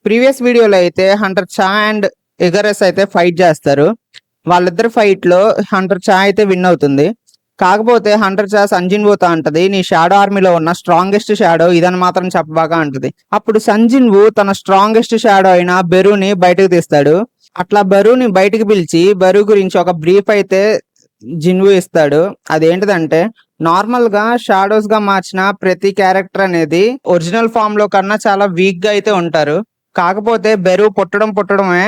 Previous వీడియోలో అయితే Hunter చా అండ్ ఇగరస్ అయితే ఫైట్ చేస్తారు. వాళ్ళిద్దరు ఫైట్ లో హంటర్ చా అయితే విన్ అవుతుంది. కాకపోతే హంటర్ చా సంజిన్ వూతో అంటది, నీ షాడో ఆర్మీలో ఉన్న స్ట్రాంగెస్ట్ షాడో ఇదని మాత్రం చెప్పబాగా అంటది. అప్పుడు సంజిన్ వూ తన స్ట్రాంగెస్ట్ షాడో అయిన బెరూని బయటకు తీస్తాడు. అట్లా బెరూని బయటకు పిలిచి బెరూ గురించి ఒక బ్రీఫ్ అయితే జిన్వు ఇస్తాడు. అదేంటిదంటే, నార్మల్ గా షాడోస్ గా మార్చిన ప్రతి క్యారెక్టర్ అనేది ఒరిజినల్ ఫామ్ లో కన్నా చాలా వీక్ గా అయితే ఉంటారు. కాకపోతే బెరూ పుట్టడమే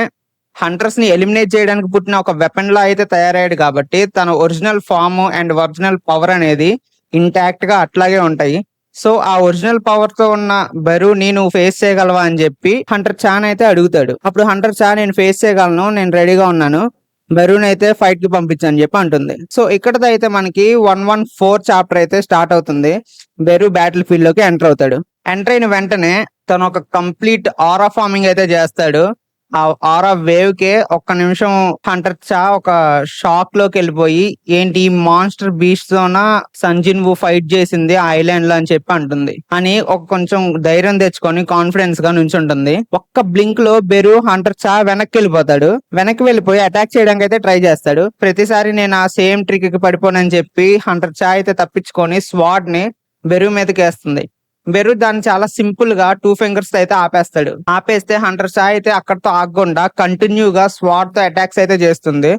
హంటర్స్ ని ఎలిమినేట్ చేయడానికి పుట్టిన ఒక వెపన్ లా అయితే తయారయ్యాడు కాబట్టి తన original form and original power అనేది ఇంటాక్ట్ గా అట్లాగే ఉంటాయి. సో ఆ ఒరిజినల్ పవర్ తో ఉన్న బెరూని నువ్వు ఫేస్ చేయగలవా అని చెప్పి హంటర్ చాన్ అయితే అడుగుతాడు. అప్పుడు హంటర్ చా, నేను ఫేస్ చేయగలను, నేను రెడీగా ఉన్నాను, బెరూన్ అయితే ఫైట్ కి పంపించని చెప్పి అంటుంది. సో ఇక్కడతో అయితే మనకి 114 చాప్టర్ అయితే స్టార్ట్ అవుతుంది. బెరూ బ్యాటిల్ ఫీల్డ్ లోకి ఎంటర్ అవుతాడు. ఎంటర్ అయిన వెంటనే తను ఒక కంప్లీట్ ఆరా ఫార్మింగ్ అయితే చేస్తాడు. ఆ ఆరా వేవ్ కే ఒక్క నిమిషం హంటర్ చా ఒక షాక్ లోకి వెళ్ళిపోయి, ఏంటి మాన్స్టర్ బీస్ట్ తోన సంజిన్ వూ ఫైట్ చేసింది ఆ ఐలాండ్ లో అని చెప్పి అంటుంది. అని ఒక కొంచెం ధైర్యం తెచ్చుకొని కాన్ఫిడెన్స్ గా నుంచుంటుంది. ఒక్క బ్లింక్ లో బెరూ హంటర్ చా వెనక్కి వెళ్ళిపోతాడు. వెనక్కి వెళ్ళిపోయి అటాక్ చేయడానికి అయితే ట్రై చేస్తాడు. ప్రతిసారి నేను ఆ సేమ్ ట్రిక్ కి పడిపోనని చెప్పి హంటర్ చా అయితే తప్పించుకొని స్వాడ్ ని బెరూ మీదకి వేస్తుంది. బెరూ దాన్ని చాలా సింపుల్ గా 2 ఫింగర్స్ తో అయితే ఆపేస్తాడు. ఆపేస్తే హంటర్ చా అయితే అక్కడతో ఆగకుండా కంటిన్యూగా స్వాడ్ తో అటాక్స్ అయితే చేస్తుంది.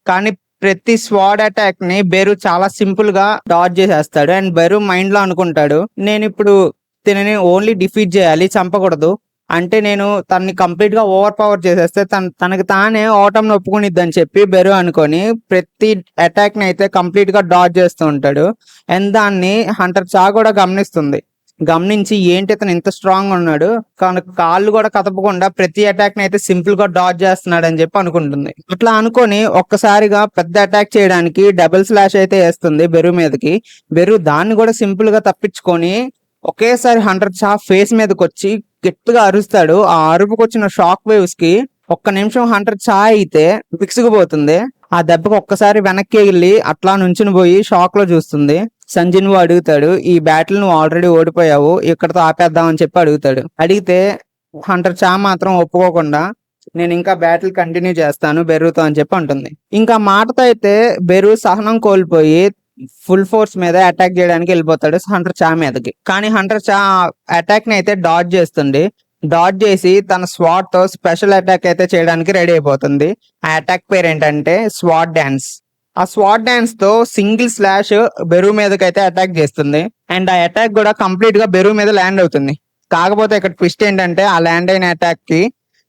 కానీ ప్రతి స్వాడ్ అటాక్ ని బెరూ చాలా సింపుల్ గా డాడ్జ్ చేసేస్తాడు. అండ్ బెరూ మైండ్ లో అనుకుంటాడు, నేను ఇప్పుడు తినని ఓన్లీ డిఫీట్ చేయాలి, చంపకూడదు. అంటే నేను తనని కంప్లీట్ గా ఓవర్ పవర్ చేసేస్తే తనకి తానే ఓటమిని ఒప్పుకునిద్దని చెప్పి బెరూ అనుకొని ప్రతి అటాక్ ని అయితే కంప్లీట్ గా డాడ్జ్ చేస్తూ ఉంటాడు. అండ్ దాన్ని హంటర్ చా కూడా గమనించి ఏంటి ఇతను ఇంత స్ట్రాంగ్ ఉన్నాడు, కానీ కాళ్ళు కూడా కదపకుండా ప్రతి అటాక్ ని అయితే సింపుల్ గా డాడ్జ్ చేస్తున్నాడు అని చెప్పి అనుకుంటుంది. ఇట్లా అనుకొని ఒక్కసారిగా పెద్ద అటాక్ చేయడానికి డబుల్ స్లాష్ అయితే వేస్తుంది బెరూ మీదకి. బెరూ దాన్ని కూడా సింపుల్ గా తప్పించుకొని ఒకేసారి హంటర్ చా ఫేస్ మీదకి వచ్చి గట్టిగా అరుస్తాడు. ఆ అరుపుకొచ్చిన షాక్ వేవ్స్ కి ఒక్క నిమిషం హంటర్ చా అయితే విసుగుపోతుంది. ఆ దెబ్బకు ఒక్కసారి వెనక్కి వెళ్ళి అట్లా నుంచుని పోయి షాక్ లో చూస్తుంది. సంజిన్ వూ అడుగుతాడు, ఈ బ్యాటిల్ నువ్వు ఆల్రెడీ ఓడిపోయావు, ఇక్కడతో ఆపేద్దాం అని చెప్పి అడిగితే హంటర్ చా మాత్రం ఒప్పుకోకుండా, నేను ఇంకా బ్యాటిల్ కంటిన్యూ చేస్తాను బెరూతో అని చెప్పి అంటుంది. ఇంకా మాటతో అయితే బెరూ సహనం కోల్పోయి ఫుల్ ఫోర్స్ మీద అటాక్ చేయడానికి వెళ్ళిపోతాడు హంటర్ చా మీదకి. కానీ హంటర్ చా అటాక్ ని అయితే డాడ్జ్ చేసి తన స్వాడ్ తో స్పెషల్ అటాక్ అయితే చేయడానికి రెడీ అయిపోతుంది. ఆ అటాక్ పేరు ఏంటంటే స్వాడ్ డాన్స్. ఆ స్వాడ్ డాన్స్ తో సింగిల్ స్లాష్ బెరూ మీదకి అయితే అటాక్ చేస్తుంది. అండ్ ఆ అటాక్ కూడా కంప్లీట్ గా బెరూ మీద ల్యాండ్ అవుతుంది. కాకపోతే ఇక్కడ ట్విస్ట్ ఏంటంటే, ఆ ల్యాండ్ అయిన అటాక్ కి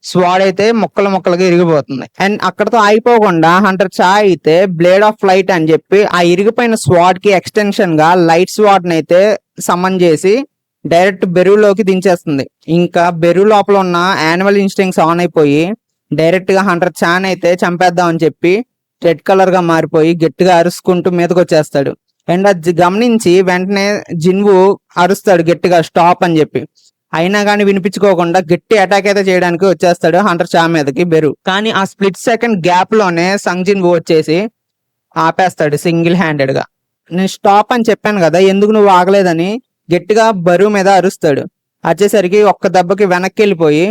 స్వాడ్ అయితే ముక్కలుగా ఇరిగిపోతుంది. అండ్ అక్కడతో ఆగిపోకుండా హంటర్ చా అయితే బ్లేడ్ ఆఫ్ లైట్ అని చెప్పి ఆ ఇరిగిపోయిన స్వాడ్ కి ఎక్స్టెన్షన్ గా లైట్ స్వాడ్ ని అయితే సమన్ చేసి డైరెక్ట్ బెరూలోకి దించేస్తుంది. ఇంకా బెరూ లోపల ఉన్న యానిమల్ ఇన్స్టింక్ట్స్ ఆన్ అయిపోయి డైరెక్ట్ గా హంటర్ చాన్ అయితే చంపేద్దాం అని చెప్పి రెడ్ కలర్ గా మారిపోయి గట్టిగా అరుచుకుంటూ మీదకి వచ్చేస్తాడు. అండ్ అది గమనించి వెంటనే జిన్వు అరుస్తాడు గట్టిగా స్టాప్ అని చెప్పి. అయినా కానీ వినిపించుకోకుండా గట్టి అటాక్ అయితే చేయడానికి వచ్చేస్తాడు హంటర్ చా మీదకి బెరూ. కానీ ఆ స్ప్లిట్ సెకండ్ గ్యాప్ లోనే సంజిన్ వూ వచ్చేసి ఆపేస్తాడు సింగిల్ హ్యాండెడ్ గా. నేను స్టాప్ అని చెప్పాను కదా, ఎందుకు నువ్వు ఆగలేదని గట్టిగా బెరూ మీద అరుస్తాడు. వచ్చేసరికి ఒక్క దెబ్బకి వెనక్కి వెళ్ళిపోయి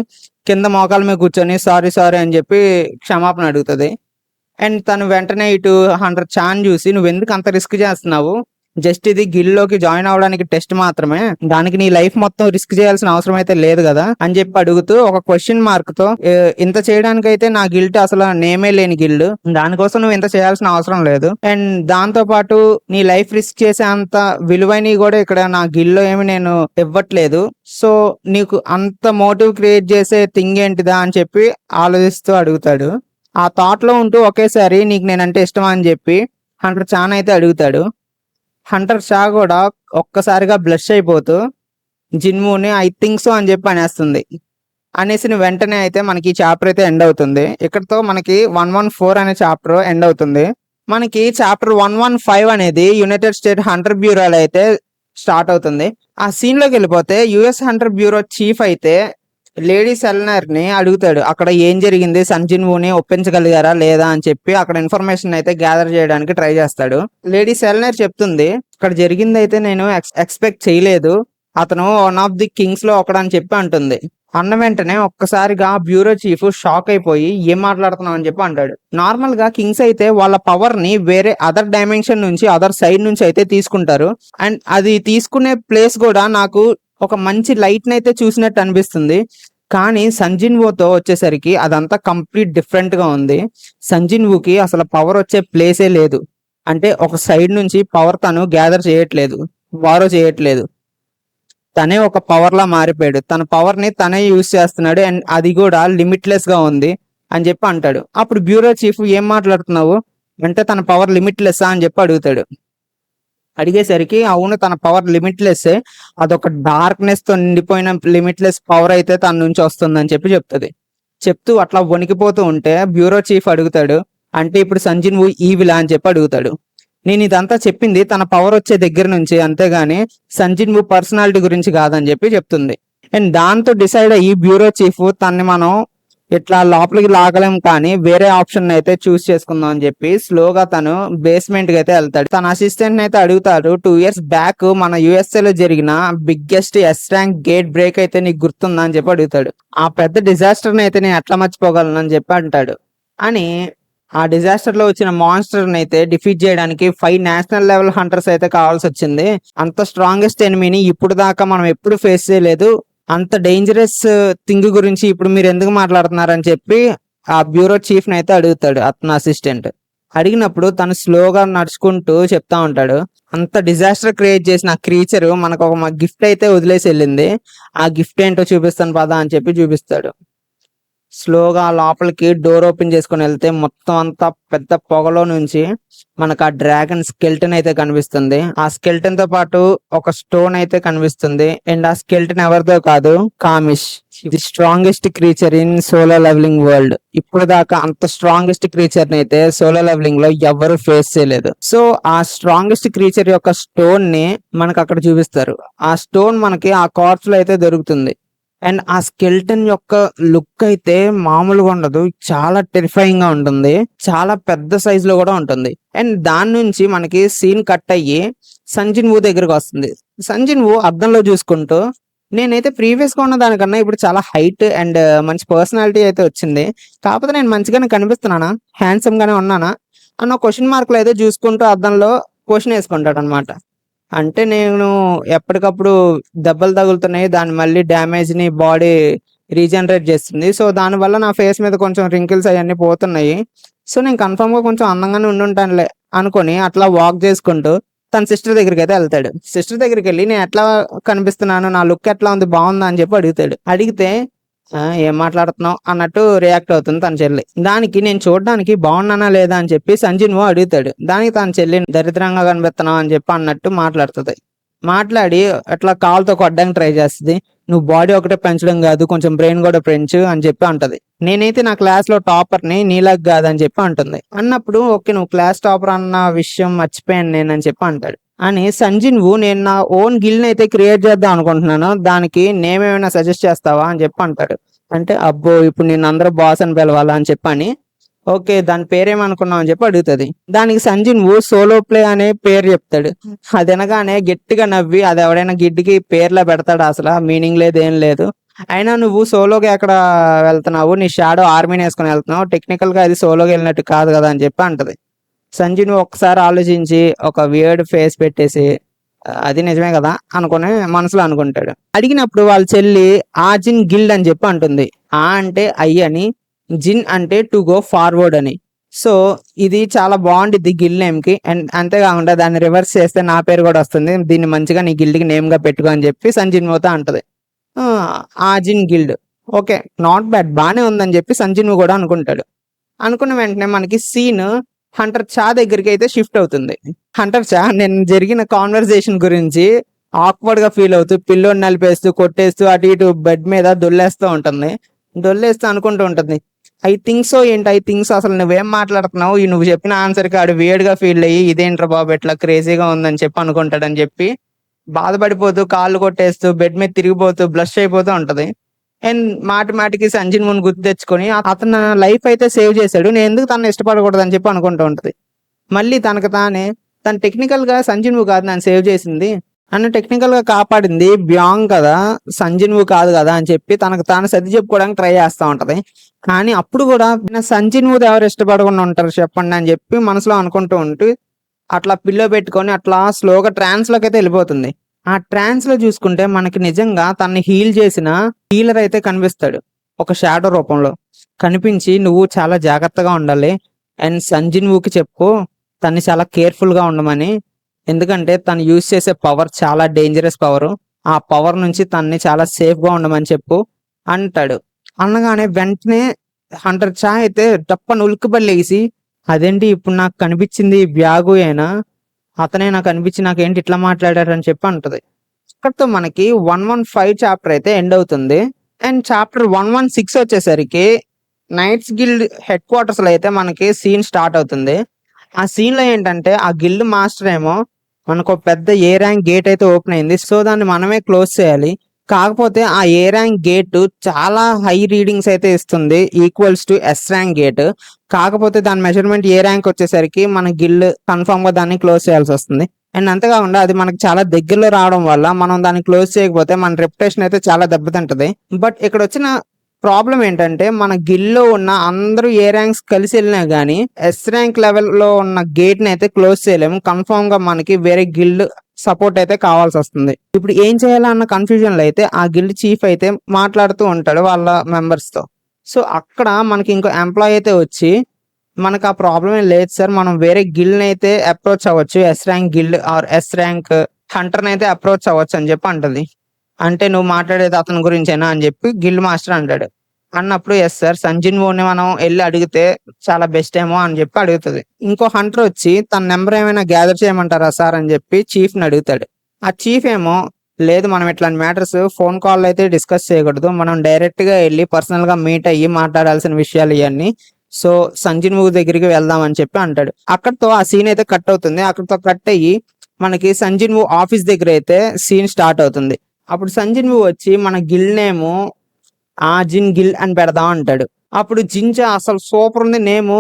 కింద మోకాల మీద కూర్చొని సారీ అని చెప్పి క్షమాపణ అడుగుతుంది. అండ్ తను వెంటనే ఇటు హంటర్ చాన్ చూసి, నువ్వు ఎందుకు అంత రిస్క్ చేస్తున్నావు, జస్ట్ ఇది గిల్లోకి జాయిన్ అవడానికి టెస్ట్ మాత్రమే, దానికి నీ లైఫ్ మొత్తం రిస్క్ చేయాల్సిన అవసరం అయితే లేదు కదా అని చెప్పి అడుగుతూ ఒక క్వశ్చన్ మార్క్ తో, ఇంత చేయడానికి అయితే నా గిల్ట్ అసలు నేమే లేని గిల్డ్, దానికోసం నువ్వు ఇంత చేయాల్సిన అవసరం లేదు. అండ్ దాంతో పాటు నీ లైఫ్ రిస్క్ చేసే అంత విలువైనవి కూడా ఇక్కడ నా గిల్లో ఏమి నేను ఇవ్వట్లేదు. సో నీకు అంత మోటివ్ క్రియేట్ చేసే థింగ్ ఏంటిదా అని చెప్పి ఆలోచిస్తూ అడుగుతాడు. ఆ థాట్ లో ఉంటూ ఒకేసారి నీకు నేనంటే ఇష్టమా అని చెప్పి హంటర్ చాన్ అయితే అడుగుతాడు. హంటర్ చా కూడా ఒక్కసారిగా బ్లష్ అయిపోతూ జిన్వుని ఐ థింక్ సో అని చెప్పి అనేసిన వెంటనే అయితే మనకి ఈ చాప్టర్ అయితే ఎండ్ అవుతుంది. ఇక్కడతో మనకి 114 అనే చాప్టర్ ఎండ్ అవుతుంది. మనకి చాప్టర్ 115 అనేది యునైటెడ్ స్టేట్ హంటర్ బ్యూరోలో అయితే స్టార్ట్ అవుతుంది. ఆ సీన్ లోకి వెళ్ళిపోతే యుఎస్ హంటర్ బ్యూరో చీఫ్ అయితే లేడీ సెల్నర్ ని అడుగుతాడు, అక్కడ ఏం జరిగింది, సంజిన్ వూని ఒప్పించగలిగారా లేదా అని చెప్పి అక్కడ ఇన్ఫర్మేషన్ అయితే గ్యాదర్ చేయడానికి ట్రై చేస్తాడు. లేడీ సెల్నర్ చెప్తుంది, ఇక్కడ జరిగింది అయితే నేను ఎక్స్పెక్ట్ చేయలేదు, అతను వన్ ఆఫ్ ది కింగ్స్ లో ఒకడని చెప్పి అంటుంది. అన్న వెంటనే ఒక్కసారిగా బ్యూరో చీఫ్ షాక్ అయిపోయి ఏం మాట్లాడుతున్నావు అని చెప్పి అంటాడు. నార్మల్ గా కింగ్స్ అయితే వాళ్ళ పవర్ ని వేరే అదర్ డైమెన్షన్ నుంచి అదర్ సైడ్ నుంచి అయితే తీసుకుంటారు. అండ్ అది తీసుకునే ప్లేస్ కూడా నాకు ఒక మంచి లైట్ ని అయితే చూసినట్టు అనిపిస్తుంది. కానీ సంజిన్ వూతో వచ్చేసరికి అదంతా కంప్లీట్ డిఫరెంట్ గా ఉంది. సంజిన్ వూకి అసలు పవర్ వచ్చే ప్లేసే లేదు. అంటే ఒక సైడ్ నుంచి పవర్ తను గ్యాదర్ చేయట్లేదు, బారో చేయట్లేదు. తనే ఒక పవర్ లా మారిపోయాడు. తన పవర్ ని తనే యూజ్ చేస్తున్నాడు అండ్ అది కూడా లిమిట్లెస్ గా ఉంది అని చెప్పి అంటాడు. అప్పుడు బ్యూరో చీఫ్ ఏం మాట్లాడుతున్నావు అంటే తన పవర్ లిమిట్లెస్ అని చెప్పి అడుగుతాడు. అడిగేసరికి అవును తన పవర్ లిమిట్లెస్, అదొక డార్క్నెస్ తో నిండిపోయిన లిమిట్లెస్ పవర్ అయితే తన నుంచి వస్తుందని చెప్పి చెప్తుంది. చెప్తూ అట్లా వణికిపోతూ ఉంటే బ్యూరో చీఫ్ అడుగుతాడు, అంటే ఇప్పుడు సంజిన్ వూ ఈవిలా అని చెప్పి అడుగుతాడు. నేను ఇదంతా చెప్పింది తన పవర్ వచ్చే దగ్గర నుంచి, అంతేగాని సంజిన్ వూ పర్సనాలిటీ గురించి కాదని చెప్పి చెప్తుంది. అండ్ దాంతో డిసైడ్ అయ్యి బ్యూరో చీఫ్ తన్ని మనం ఇట్లా లోపలికి లాగలేం కానీ వేరే ఆప్షన్ అయితే చూస్ చేసుకుందాం అని చెప్పి స్లోగా తను బేస్మెంట్ కి అయితే వెళ్తాడు. తన అసిస్టెంట్ అయితే అడుగుతాడు, 2 years బ్యాక్ మన USA లో జరిగిన biggest S rank gate break అయితే నీకు గుర్తుందా అని చెప్పి అడుగుతాడు. ఆ పెద్ద డిజాస్టర్ ని అయితే నేను ఎట్లా మర్చిపోగలను అని చెప్పి అంటాడు. అని ఆ డిజాస్టర్ లో వచ్చిన మాన్స్టర్ అయితే డిఫీట్ చేయడానికి 5 నేషనల్ లెవెల్ హంటర్స్ అయితే కావాల్సి వచ్చింది. అంత స్ట్రాంగెస్ట్ ఎనిమీని ఇప్పుడు దాకా మనం ఎప్పుడు ఫేస్ చేయలేదు. అంత డేంజరస్ థింగ్ గురించి ఇప్పుడు మీరు ఎందుకు మాట్లాడుతున్నారని చెప్పి ఆ బ్యూరో చీఫ్ ని అయితే అడుగుతాడు అతను అసిస్టెంట్. అడిగినప్పుడు తను స్లోగా నడుచుకుంటూ చెప్తా ఉంటాడు, అంత డిజాస్టర్ క్రియేట్ చేసిన ఆ క్రీచర్ మనకు ఒక గిఫ్ట్ అయితే వదిలేసి వెళ్ళింది, ఆ గిఫ్ట్ ఏంటో చూపిస్తాను పదా అని చెప్పి చూపిస్తాడు. స్లోగా లోపలికి డోర్ ఓపెన్ చేసుకుని వెళ్తే మొత్తం అంతా పెద్ద పొగలో నుంచి మనకు ఆ డ్రాగన్ స్కెల్టన్ అయితే కనిపిస్తుంది. ఆ స్కెల్టన్ తో పాటు ఒక స్టోన్ అయితే కనిపిస్తుంది. అండ్ ఆ స్కెల్టన్ ఎవరిదో కాదు, Kamish, the strongest creature in Solo Leveling world. ఇప్పుడు దాకా అంత స్ట్రాంగెస్ట్ క్రీచర్ ని అయితే సోలో లెవెలింగ్ లో ఎవరు ఫేస్ చేయలేదు. సో ఆ స్ట్రాంగెస్ట్ క్రీచర్ యొక్క స్టోన్ ని మనకు అక్కడ చూపిస్తారు. ఆ స్టోన్ మనకి ఆ కార్ప్స్ లో అయితే దొరుకుతుంది. అండ్ ఆ స్కెల్టన్ యొక్క లుక్ అయితే మామూలుగా ఉండదు, చాలా టెరిఫైయింగ్ గా ఉంటుంది, చాలా పెద్ద సైజ్ లో కూడా ఉంటుంది. అండ్ దాని నుంచి మనకి సీన్ కట్ అయ్యి సంజిన్ వూ దగ్గరకు వస్తుంది. సంజిన్ వూ అద్దంలో చూసుకుంటూ, నేనైతే ప్రీవియస్ గా ఉన్న దానికన్నా ఇప్పుడు చాలా హైట్ అండ్ మంచి పర్సనాలిటీ అయితే వచ్చింది, కాకపోతే నేను మంచిగానే కనిపిస్తున్నానా, హ్యాండ్సమ్ గానే ఉన్నానా అన్న క్వశ్చన్ మార్క్ లో అయితే చూసుకుంటూ అద్దంలో క్వశ్చన్ వేసుకుంటాడు అనమాట. అంటే నేను ఎప్పటికప్పుడు దెబ్బలు తగులుతున్నాయి, దాని మళ్ళీ డ్యామేజ్ ని బాడీ రీజనరేట్ చేస్తుంది. సో దానివల్ల నా ఫేస్ మీద కొంచెం రింకిల్స్ అవన్నీ పోతున్నాయి. సో నేను కన్ఫర్మ్ గా కొంచెం అందంగానే ఉండుంటానులే అనుకొని అట్లా వాక్ చేసుకుంటూ తన సిస్టర్ దగ్గరికి అయితే వెళ్తాడు. సిస్టర్ దగ్గరికి వెళ్ళి నేను ఎట్లా కనిపిస్తున్నాను, నా లుక్ ఎట్లా ఉంది, బాగుందా అని చెప్పి అడుగుతాడు. అడిగితే ఏం మాట్లాడుతున్నావు అన్నట్టు రియాక్ట్ అవుతుంది తన చెల్లి. దానికి నేను చూడడానికి బాగున్నానా లేదా అని చెప్పి సంజిన్ వూ అడుగుతాడు. దానికి తన చెల్లి దరిద్రంగా కనిపిస్తున్నావు అని చెప్పి అన్నట్టు మాట్లాడుతుంది. మాట్లాడి అట్లా కాలుతో కొట్టడానికి ట్రై చేస్తుంది. నువ్వు బాడీ ఒకటే పెంచడం కాదు, కొంచెం బ్రెయిన్ కూడా పెంచు అని చెప్పి అంటది. నేనైతే నా క్లాస్ లో టాపర్ ని, నీలాగ్ కాదని చెప్పి అంటుంది. అన్నప్పుడు ఓకే నువ్వు క్లాస్ టాపర్ అన్న విషయం మర్చిపోయాను నేనని చెప్పి అంటాడు. అని సంజిన్ వూ నేను నా ఓన్ గిల్ని అయితే క్రియేట్ చేద్దాం అనుకుంటున్నాను, దానికి నేమ్ ఏమైనా సజెస్ట్ చేస్తావా అని చెప్పి అంటాడు. అంటే అబ్బో ఇప్పుడు నేను అందరూ బాస్ అని పిలవాలా అని చెప్పని, ఓకే దాని పేరేమనుకున్నావు అని చెప్పి అడుగుతుంది. దానికి సంజిన్ వూ సోలో ప్లే అనే పేరు చెప్తాడు. అది అనగానే గట్టిగా నవ్వి, అది ఎవడైనా గిడ్డికి పేర్లా పెడతాడు, అసలు మీనింగ్ లేదు ఏం లేదు, అయినా నువ్వు సోలోగా ఎక్కడ వెళ్తున్నావు, నీ షాడో ఆర్మీని వేసుకుని వెళ్తున్నావు, టెక్నికల్ గా అది సోలోగా వెళ్ళినట్టు కాదు కదా అని చెప్పి అంటది. సంజిన్ ఒక్కసారి ఆలోచించి ఒక వియర్డ్ ఫేస్ పెట్టేసి అది నిజమే కదా అనుకుని మనసులో అనుకుంటాడు. అడిగినప్పుడు వాళ్ళ చెల్లి ఆ జిన్ గిల్డ్ అని చెప్పి అంటుంది. ఆ అంటే ఐ అని, జిన్ అంటే టు గో ఫార్వర్డ్ అని. సో ఇది చాలా బాగుండిద్ది గిల్డ్ నేమ్ కి. అండ్ అంతేకాకుండా దాన్ని రివర్స్ చేస్తే నా పేరు కూడా వస్తుంది, దీన్ని మంచిగా నీ గిల్డ్ కి నేమ్ గా పెట్టుకో అని చెప్పి సంజిన్ వూతో అంటది. ఆ జిన్ గిల్డ్ ఓకే నాట్ బ్యాడ్, బానే ఉందని చెప్పి సంజిన్ వూ కూడా అనుకుంటాడు. అనుకున్న వెంటనే మనకి సీన్ హంటర్ చా దగ్గరికి అయితే షిఫ్ట్ అవుతుంది. హంటర్ చా నేను జరిగిన కాన్వర్సేషన్ గురించి ఆక్వర్డ్ గా ఫీల్ అవుతూ పిల్లోని నలిపేస్తూ కొట్టేస్తూ అటు ఇటు బెడ్ మీద దొల్లేస్తూ ఉంటుంది. దొల్లేస్తూ అనుకుంటూ ఉంటుంది, ఐ థింక్ సో ఏంటి, ఐ థింక్ సో అసలు నువ్వేం మాట్లాడుతున్నావు, నువ్వు చెప్పిన ఆన్సర్ కి ఆడు వేడ్ గా ఫీల్ అయ్యి ఇదేంట్రా బాబు ఎట్లా క్రేజీగా ఉందని చెప్పి అనుకుంటాడని చెప్పి బాధపడిపోతూ కాళ్ళు కొట్టేస్తూ బెడ్ మీద తిరిగిపోతూ బ్లష్ అయిపోతూ ఉంటది. అండ్ మాటికి సంజిన్ వూని గుర్తు తెచ్చుకొని అతను లైఫ్ అయితే సేవ్ చేశాడు, నేను ఎందుకు తను ఇష్టపడకూడదు అని చెప్పి అనుకుంటూ ఉంటది. మళ్ళీ తనకు తానే తను టెక్నికల్ గా సంజిన్ వూ కాదు నన్ను సేవ్ చేసింది, నన్ను టెక్నికల్ గా కాపాడింది బ్యాంగ్ కదా, సంజిన్వు కాదు కదా అని చెప్పి తనకు తాను సర్ది చెప్పుకోవడానికి ట్రై చేస్తా ఉంటది. కానీ అప్పుడు కూడా సంజిన్వు ఎవరు ఇష్టపడకుండా ఉంటారు చెప్పండి అని చెప్పి మనసులో అనుకుంటూ ఉంటూ అట్లా పిల్లో పెట్టుకొని అట్లా స్లోగా ట్రాన్స్ లోకి అయితే వెళ్ళిపోతుంది. ఆ ట్రాన్స్ లో చూసుకుంటే మనకి నిజంగా తనని హీల్ చేసిన హీలర్ అయితే కనిపిస్తాడు ఒక షాడో రూపంలో. కనిపించి నువ్వు చాలా జాగ్రత్తగా ఉండాలి అండ్ సంజిన్వుకి చెప్పు తన్ని చాలా కేర్ఫుల్ గా ఉండమని, ఎందుకంటే తను యూజ్ చేసే పవర్ చాలా డేంజరస్ పవర్, ఆ పవర్ నుంచి తన్ని చాలా సేఫ్ గా ఉండమని చెప్పు అంటాడు. అనగానే వెంటనే హంటర్ చా అయితే టప్పని ఉలిక్కిపడలేసి అదేంటి ఇప్పుడు నాకు కనిపించింది బ్యాగు అయినా అతనే నాకు అనిపించి నాకేంటి ఇట్లా మాట్లాడారని చెప్పి అంటది. ఇక్కడతో మనకి 115 చాప్టర్ అయితే ఎండ్ అవుతుంది. అండ్ చాప్టర్ 116 వచ్చేసరికి నైట్స్ గిల్డ్ హెడ్ క్వార్టర్స్ లో అయితే మనకి సీన్ స్టార్ట్ అవుతుంది. ఆ సీన్ లో ఏంటంటే ఆ గిల్డ్ మాస్టర్ ఏమో మనకు ఒక పెద్ద ఏ ర్యాంక్ గేట్ అయితే ఓపెన్ అయింది, సో దాన్ని మనమే క్లోజ్ చేయాలి. కాకపోతే ఆ ఏ ర్యాంక్ గేట్ చాలా హై రీడింగ్స్ అయితే ఇస్తుంది, equals to yes rank gate. కాకపోతే దాని మెజర్మెంట్ ఏ ర్యాంక్ వచ్చేసరికి మన గిల్డ్ కన్ఫర్మ్ గా దాన్ని క్లోజ్ చేయాల్సి వస్తుంది. అండ్ అంతేకాకుండా అది మనకి చాలా దగ్గరలో రావడం వల్ల మనం దాన్ని క్లోజ్ చేయకపోతే మన రెప్యుటేషన్ అయితే చాలా దెబ్బతింటది. బట్ ఇక్కడ వచ్చిన ప్రాబ్లం ఏంటంటే మన గిల్లో ఉన్న అందరూ ఏ ర్యాంక్స్ కలిసి వెళ్ళినా గానీ ఎస్ ర్యాంక్ లెవెల్ లో ఉన్న గేట్ ని అయితే క్లోజ్ చేయలేము. కన్ఫర్మ్ గా మనకి వేరే గిల్డ్ సపోర్ట్ అయితే కావాల్సి వస్తుంది. ఇప్పుడు ఏం చేయాలన్న కన్ఫ్యూజన్ లో అయితే ఆ గిల్డ్ చీఫ్ అయితే మాట్లాడుతూ ఉంటాడు వాళ్ళ మెంబర్స్ తో. సో అక్కడ మనకి ఇంకో ఎంప్లాయ్ అయితే వచ్చి మనకు ఆ ప్రాబ్లం ఏం లేదు సార్, మనం వేరే గిల్డ్ అయితే అప్రోచ్ అవ్వచ్చు, S rank guild or S rank hunter అయితే అప్రోచ్ అవ్వచ్చు అని చెప్పి అంటది. అంటే నువ్వు మాట్లాడేది అతని గురించేనా అని చెప్పి గిల్డ్ మాస్టర్ అంటాడు. అన్నప్పుడు ఎస్ సార్ సంజిన్వుని మనం వెళ్ళి అడిగితే చాలా బెస్ట్ ఏమో అని చెప్పి అడుగుతుంది. ఇంకో హంటర్ వచ్చి తన నెంబర్ ఏమైనా గ్యాదర్ చేయమంటారా సార్ అని చెప్పి చీఫ్ ని అడుగుతాడు. ఆ చీఫ్ ఏమో లేదు మనం ఇట్లాంటి మ్యాటర్స్ ఫోన్ కాల్ అయితే డిస్కస్ చేయకూడదు, మనం డైరెక్ట్ గా వెళ్ళి పర్సనల్ గా మీట్ అయ్యి మాట్లాడాల్సిన విషయాలు ఇవన్నీ, సో సంజిన్వు దగ్గరికి వెళ్దాం అని చెప్పి అంటాడు. అక్కడతో ఆ సీన్ అయితే కట్ అవుతుంది. అక్కడతో కట్ అయ్యి మనకి సంజిన్వు ఆఫీస్ దగ్గర అయితే సీన్ స్టార్ట్ అవుతుంది. అప్పుడు సంజిన్వు వచ్చి మన గిల్ నేము ఆజిన్ గిల్ అని పెడదాం అంటాడు. అప్పుడు జింజా అసలు సూపర్ ఉంది నేము,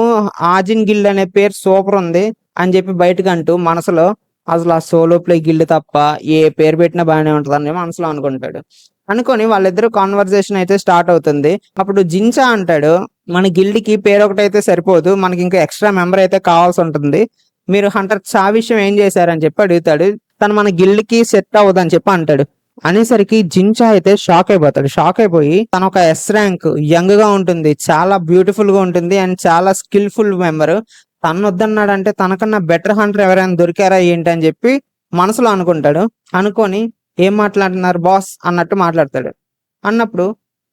ఆజిన్ గిల్ అనే పేరు సూపర్ ఉంది అని చెప్పి బయటకు అంటూ మనసులో అసలు ఆ సోలో ప్లే గిల్డ్ తప్ప ఏ పేరు పెట్టినా బాగానే ఉంటది అని మనసులో అనుకుంటాడు. అనుకొని వాళ్ళిద్దరు కాన్వర్సేషన్ అయితే స్టార్ట్ అవుతుంది. అప్పుడు జించా అంటాడు మన గిల్డ్ కి పేరు ఒకటైతే సరిపోదు, మనకి ఇంకా ఎక్స్ట్రా మెంబర్ అయితే కావాల్సి ఉంటుంది, మీరు హంటర్ చా విషయం ఏం చేశారని చెప్పి అడుగుతాడు. తను మన గిల్డ్ కి సెట్ అవ్వదు అని చెప్పి అంటాడు. అనేసరికి జించా అయితే షాక్ అయిపోతాడు. షాక్ అయిపోయి తన ఒక ఎస్ ర్యాంక్ యంగ్ గా ఉంటుంది, చాలా బ్యూటిఫుల్ గా ఉంటుంది అండ్ చాలా స్కిల్ఫుల్ మెంబర్, తను వద్దన్నాడంటే తనకన్నా బెటర్ హంటర్ ఎవరైనా దొరికారా ఏంటి అని చెప్పి మనసులో అనుకుంటాడు. అనుకొని ఏం మాట్లాడుతున్నారు బాస్ అన్నట్టు మాట్లాడతాడు. అన్నప్పుడు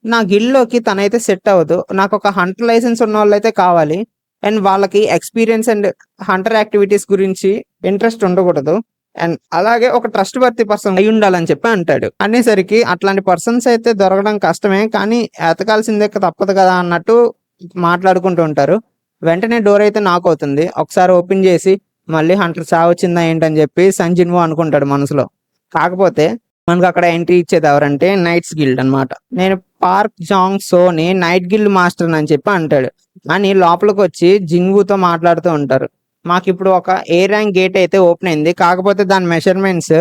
నా గిల్లోకి తనైతే సెట్ అవ్వదు, నాకు ఒక హంటర్ లైసెన్స్ ఉన్న వాళ్ళు అయితే కావాలి అండ్ వాళ్ళకి ఎక్స్పీరియన్స్ అండ్ హంటర్ యాక్టివిటీస్ గురించి ఇంట్రెస్ట్ ఉండకూడదు అండ్ అలాగే ఒక ట్రస్ట్ వర్తి పర్సన్ అయి ఉండాలని చెప్పి అంటాడు. అనేసరికి అట్లాంటి పర్సన్స్ అయితే దొరకడం కష్టమే కానీ ఎతకాల్సిందే తప్పదు కదా అన్నట్టు మాట్లాడుకుంటూ ఉంటారు. వెంటనే డోర్ అయితే నాక్ అవుతుంది. ఒకసారి ఓపెన్ చేసి మళ్ళీ హంటర్ చా వచ్చిందా ఏంటని చెప్పి సంజిన్వు అనుకుంటాడు మనసులో. కాకపోతే మనకు అక్కడ ఎంట్రీ ఇచ్చేది ఎవరంటే నైట్స్ గిల్డ్ అనమాట. నేను Park Jang Soni knight guild master అని చెప్పి అంటాడు. అని లోపలికి వచ్చి జిన్వుతో మాట్లాడుతూ ఉంటారు. మాకు ఇప్పుడు ఒక ఏ ర్యాంక్ గేట్ అయితే ఓపెన్ అయింది, కాకపోతే దాని మెజర్మెంట్స్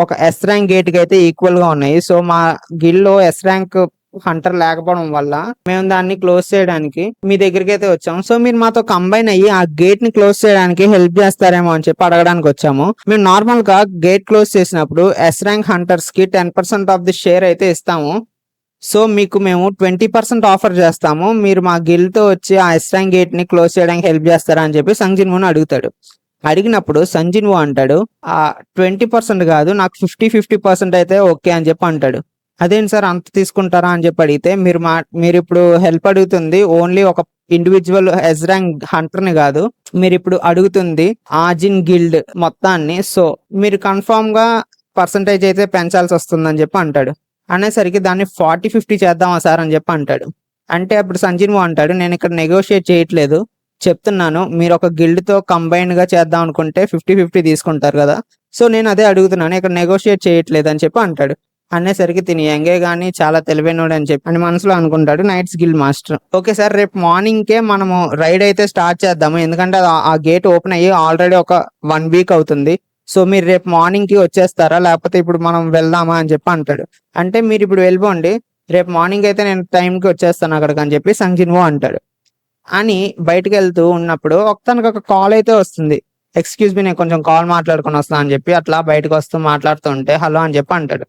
ఒక ఎస్ ర్యాంక్ గేట్ కి అయితే ఈక్వల్ గా ఉన్నాయి. సో మా గిల్డ్ లో ఎస్ ర్యాంక్ హంటర్ లేకపోవడం వల్ల మేము దాన్ని క్లోజ్ చేయడానికి మీ దగ్గరికి అయితే వచ్చాము. సో మీరు మాతో కంబైన్ అయ్యి ఆ గేట్ ని క్లోజ్ చేయడానికి హెల్ప్ చేస్తారేమో అని చెప్పి అడగడానికి వచ్చాము. మేము నార్మల్ గా గేట్ క్లోజ్ చేసినప్పుడు ఎస్ ర్యాంక్ హంటర్స్ కి 10% ఆఫ్ ది షేర్ అయితే ఇస్తాము. సో మీకు మేము 20% ఆఫర్ చేస్తాము, మీరు మా గిల్డ్ తో వచ్చి ఆ ఎస్ ర్యాంక్ గేట్ ని క్లోజ్ చేయడానికి హెల్ప్ చేస్తారా అని చెప్పి సంజిన్వుని అడుగుతాడు. అడిగినప్పుడు సంజిన్వు అంటాడు ఆ 20% కాదు నాకు 50% అయితే ఓకే అని చెప్పి అంటాడు. అదేంటి సార్ అంత తీసుకుంటారా అని చెప్పి అడిగితే మీరు ఇప్పుడు హెల్ప్ అడుగుతుంది ఓన్లీ ఒక ఇండివిజువల్ ఎస్ ర్యాంక్ హంటర్ ని కాదు, మీరు ఇప్పుడు అడుగుతుంది ఆజిన్ గిల్డ్ మొత్తాన్ని, సో మీరు కన్ఫర్మ్ గా పర్సంటేజ్ అయితే పెంచాల్సి వస్తుందని చెప్పి అంటాడు. అనేసరికి దాన్ని 40-50 చేద్దామా సార్ అని చెప్పి అంటాడు. అంటే అప్పుడు సంజిన్వు అంటాడు నేను ఇక్కడ నెగోషియేట్ చేయట్లేదు, చెప్తున్నాను మీరు ఒక గిల్డ్ తో కంబైన్ గా చేద్దాం అనుకుంటే 50-50 తీసుకుంటారు కదా, సో నేను అదే అడుగుతున్నాను, ఇక్కడ నెగోషియేట్ చేయట్లేదు అని చెప్పి అంటాడు. అనేసరికి తిని యంగే గానీ చాలా తెలివైనోడు అని చెప్పి అని మనసులో అనుకుంటాడు nights guild master. Okay sir రేపు మార్నింగ్ కే మనము రైడ్ అయితే స్టార్ట్ చేద్దాము, ఎందుకంటే ఆ గేట్ ఓపెన్ అయ్యి ఆల్రెడీ ఒక 1 వీక్ అవుతుంది, సో మీరు రేపు మార్నింగ్ కి వచ్చేస్తారా, లేకపోతే ఇప్పుడు మనం వెళ్దామా అని చెప్పి అంటాడు. అంటే మీరు ఇప్పుడు వెళ్ళిపోండి, రేపు మార్నింగ్ అయితే నేను టైంకి వచ్చేస్తాను అక్కడికి అని చెప్పి సంజిన్వో అంటాడు. అని బయటకు వెళ్తూ ఉన్నప్పుడు తనకు ఒక కాల్ అయితే వస్తుంది. ఎక్స్క్యూజ్ మీ, నేను కొంచెం కాల్ మాట్లాడుకొని వస్తాను అని చెప్పి అట్లా బయటకు వస్తూ మాట్లాడుతుంటే హలో అని చెప్పి అంటాడు.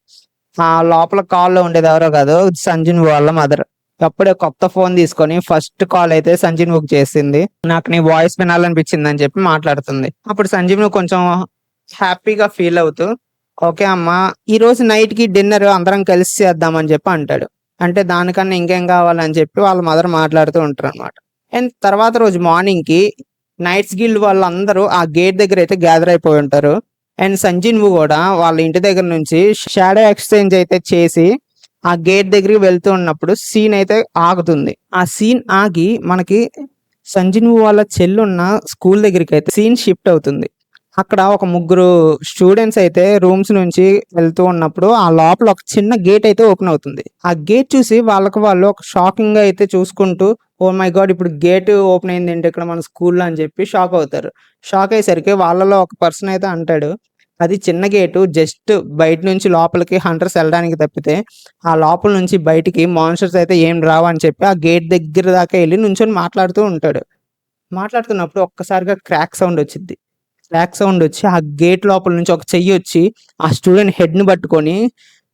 ఆ లోపల కాల్లో ఉండేది ఎవరో కాదు, సంజిన్వో వాళ్ళ మదర్. అప్పుడే కొత్త ఫోన్ తీసుకొని ఫస్ట్ కాల్ అయితే సంజీవ్కి చేసింది. నాకు నీ వాయిస్ వినాలనిపించింది అని చెప్పి మాట్లాడుతుంది. అప్పుడు సంజీవ్ కొంచెం హ్యాపీగా ఫీల్ అవుతూ ఓకే అమ్మా, ఈ రోజు నైట్ కి డిన్నర్ అందరం కలిసి చేద్దామని చెప్పి అంటాడు. అంటే దానికన్నా ఇంకేం కావాలని చెప్పి వాళ్ళ మదర్ మాట్లాడుతూ ఉంటారు అనమాట. అండ్ తర్వాత రోజు మార్నింగ్ కి నైట్స్ గిల్డ్ వాళ్ళందరూ ఆ గేట్ దగ్గర అయితే గ్యాదర్ అయిపోయి ఉంటారు. అండ్ సంజీవ్ కూడా వాళ్ళ ఇంటి దగ్గర నుంచి షాడో ఎక్స్చేంజ్ అయితే చేసి ఆ గేట్ దగ్గరికి వెళ్తూ ఉన్నప్పుడు సీన్ అయితే ఆగుతుంది. ఆ సీన్ ఆగి మనకి సంజీవ్ వాళ్ళ చెల్లున్న స్కూల్ దగ్గరికి అయితే సీన్ షిఫ్ట్ అవుతుంది. అక్కడ ఒక ముగ్గురు స్టూడెంట్స్ అయితే రూమ్స్ నుంచి వెళ్తూ ఉన్నప్పుడు ఆ లోపల ఒక చిన్న గేట్ అయితే ఓపెన్ అవుతుంది. ఆ గేట్ చూసి వాళ్ళకి వాళ్ళు ఒక షాకింగ్ గా అయితే చూసుకుంటూ ఓ మై గాడ్, ఇప్పుడు గేట్ ఓపెన్ అయింది ఏంటి ఇక్కడ మన స్కూల్లో అని చెప్పి షాక్ అవుతారు. షాక్ అయ్యేసరికి వాళ్ళలో ఒక పర్సన్ అయితే అంటాడు, అది చిన్న గేటు, జస్ట్ బయట నుంచి లోపలికి హంటర్స్ వెళ్ళడానికి తప్పితే ఆ లోపల నుంచి బయటికి మాన్స్టర్స్ అయితే ఏం రావు అని చెప్పి ఆ గేట్ దగ్గర దాకా వెళ్ళి నుంచొని మాట్లాడుతూ ఉంటాడు. మాట్లాడుతున్నప్పుడు ఒక్కసారిగా క్రాక్ సౌండ్ వచ్చింది. క్రాక్ సౌండ్ వచ్చి ఆ గేట్ లోపల నుంచి ఒక చెయ్యి వచ్చి ఆ స్టూడెంట్ హెడ్ ని పట్టుకొని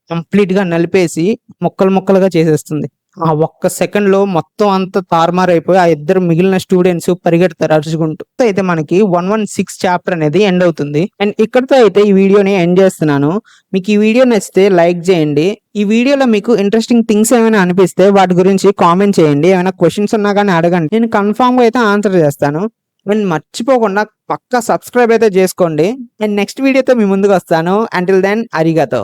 కంప్లీట్ గా నలిపేసి ముక్కలు ముక్కలుగా చేసేస్తుంది. ఆ ఒక్క సెకండ్ లో మొత్తం అంతా తారుమారైపోయి ఆ ఇద్దరు మిగిలిన స్టూడెంట్స్ పరిగెడతారు అరుచుకుంటూ. అయితే మనకి 116 చాప్టర్ అనేది ఎండ్ అవుతుంది. అండ్ ఇక్కడతో అయితే ఈ వీడియోని ఎండ్ చేస్తున్నాను. మీకు ఈ వీడియో నచ్చితే లైక్ చేయండి. ఈ వీడియోలో మీకు ఇంట్రెస్టింగ్ థింగ్స్ ఏమైనా అనిపిస్తే వాటి గురించి కామెంట్ చేయండి. ఏమైనా క్వశ్చన్స్ ఉన్నా కానీ అడగండి, నేను కన్ఫామ్ గా అయితే ఆన్సర్ చేస్తాను. అండ్ మర్చిపోకుండా పక్కా సబ్స్క్రైబ్ అయితే చేసుకోండి. అండ్ నెక్స్ట్ వీడియోతో మీ ముందుకు వస్తాను. Until then, అరిగాతో.